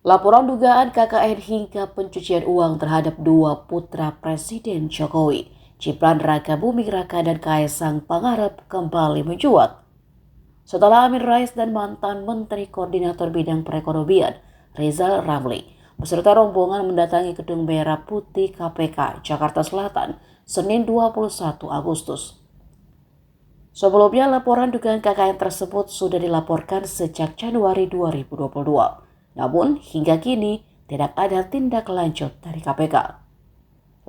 Laporan dugaan KKN hingga pencucian uang terhadap dua putra Presiden Jokowi, Gibran Rakabuming Raka dan Kaisang Pangarep kembali mencuat. Setelah Amin Rais dan mantan Menteri Koordinator Bidang Perekonomian, Rizal Ramli, beserta rombongan mendatangi Gedung Merah Putih KPK, Jakarta Selatan, Senin 21 Agustus. Sebelumnya, laporan dugaan KKN tersebut sudah dilaporkan sejak Januari 2022. Namun, hingga kini tidak ada tindak lanjut dari KPK.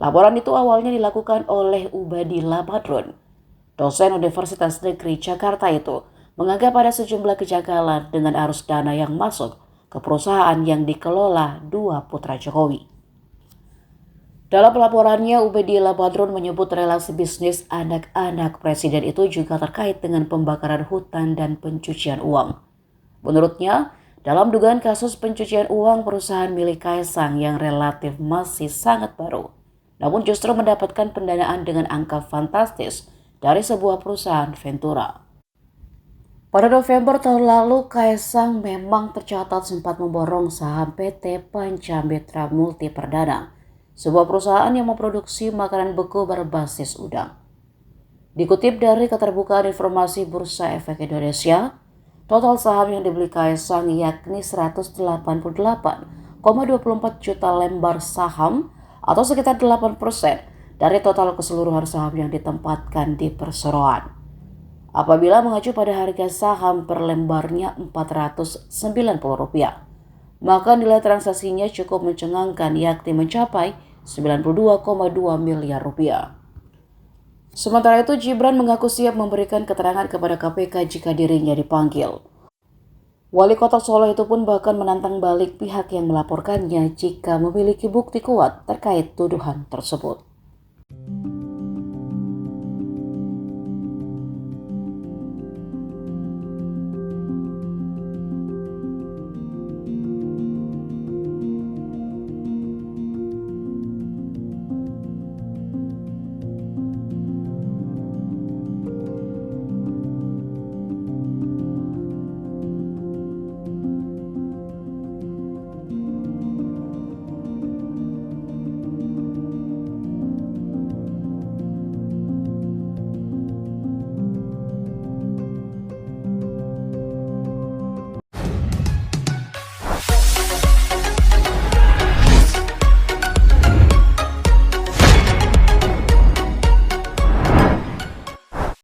Laporan itu awalnya dilakukan oleh Ubadillah Badrun, dosen Universitas Negeri Jakarta itu, menganggap ada sejumlah kejanggalan dengan arus dana yang masuk ke perusahaan yang dikelola dua putra Jokowi. Dalam laporannya, Ubedillah Badrun menyebut relasi bisnis anak-anak presiden itu juga terkait dengan pembakaran hutan dan pencucian uang. Menurutnya, dalam dugaan kasus pencucian uang perusahaan milik Kaisang yang relatif masih sangat baru, namun justru mendapatkan pendanaan dengan angka fantastis dari sebuah perusahaan Ventura. Pada November tahun lalu, Kaisang memang tercatat sempat memborong saham PT Panca Mitra Multi Perdana, sebuah perusahaan yang memproduksi makanan beku berbasis udang. Dikutip dari Keterbukaan Informasi Bursa Efek Indonesia, total saham yang dibeli Kaisang yakni 188,24 juta lembar saham atau sekitar 8% dari total keseluruhan saham yang ditempatkan di perseroan. Apabila mengacu pada harga saham per lembarnya Rp490, maka nilai transaksinya cukup mencengangkan yakni mencapai Rp92,2 miliar. Sementara itu, Gibran mengaku siap memberikan keterangan kepada KPK jika dirinya dipanggil. Wali Kota Solo itu pun bahkan menantang balik pihak yang melaporkannya jika memiliki bukti kuat terkait tuduhan tersebut.